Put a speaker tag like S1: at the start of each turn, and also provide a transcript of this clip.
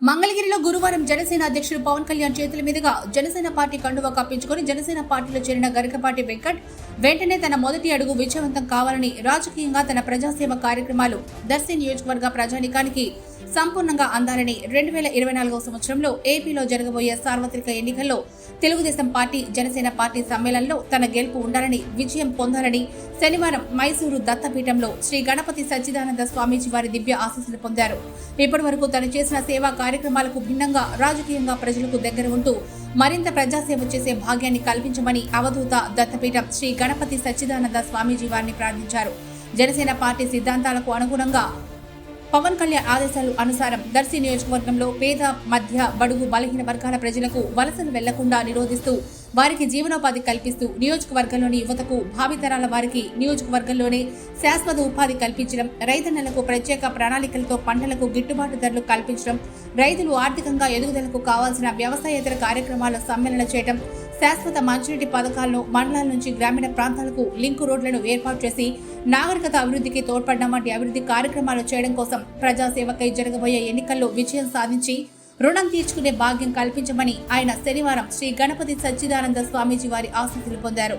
S1: మంగళగిరిలో గురువారం జనసేన అధ్యక్షుడు పవన్ కళ్యాణ్ చేతుల మీదుగా జనసేన పార్టీ కండువా కప్పించుకుని జనసేన పార్టీలో చేరిన గరికపాటి వెంకట్ వెంటనే తన మొదటి అడుగు విజయవంతం కావాలని రాజకీయంగా తన ప్రజాసేవ కార్యక్రమాలు దర్శి నియోజకవర్గ ప్రజానికానికి సంపూర్ణంగా అందాలని 2024 సంవత్సరంలో ఏపీలో జరగబోయే సార్వత్రిక ఎన్నికల్లో తెలుగుదేశం పార్టీ జనసేన పార్టీ సమ్మేళనంలో తన గెలుపు ఉండాలని విజయం పొందాలని శనివారం మైసూరు దత్తపీఠంలో శ్రీ గణపతి సచ్చిదానంద స్వామీజీ వారి దివ్య ఆశీస్సులు పొందారు. ఇప్పటి వరకు తను చేసిన సేవా కార్యక్రమాలకు భిన్నంగా రాజకీయంగా ప్రజలకు దగ్గర ఉంటూ మరింత ప్రజాసేవ చేసే భాగ్యాన్ని కల్పించమని అవధూత దత్తపీఠం శ్రీ గణపతి సచ్చిదానంద స్వామీజీ వారిని ప్రార్థించారు. జనసేన పార్టీ సిద్ధాంతాలకు అనుగుణంగా పవన్ కళ్యాణ్ ఆదేశాల అనుసారం దర్శి నియోజకవర్గంలో పేద మధ్య బడుగు బలహీన వర్గాల ప్రజలకు వలసలు వెళ్లకుండా నిరోధిస్తూ వారికి జీవనోపాధి కల్పిస్తూ నియోజకవర్గంలోని యువతకు భావితరాల వారికి నియోజకవర్గంలోనే శాశ్వత ఉపాధి కల్పించడం, రైతన్నలకు ప్రత్యేక ప్రణాళికలతో పంటలకు గిట్టుబాటు ధరలు కల్పించడం, రైతులు ఆర్థికంగా ఎదుగుదలకు కావాల్సిన వ్యవసాయేతర కార్యక్రమాల సమ్మేళన చేయడం, శాశ్వత మంచినీటి పథకాలను మండలాల నుంచి గ్రామీణ ప్రాంతాలకు లింకు రోడ్లను ఏర్పాటు చేసి నాగరికత అభివృద్ధికి తోడ్పడడం వంటి అభివృద్ధి కార్యక్రమాలు చేయడం కోసం ప్రజాసేవకై జరగబోయే ఎన్నికల్లో విజయం సాధించి రుణం తీర్చుకునే భాగ్యం కల్పించమని ఆయన శనివారం శ్రీ గణపతి సచ్చిదానంద స్వామీజీ వారి ఆశీస్సులు పొందారు.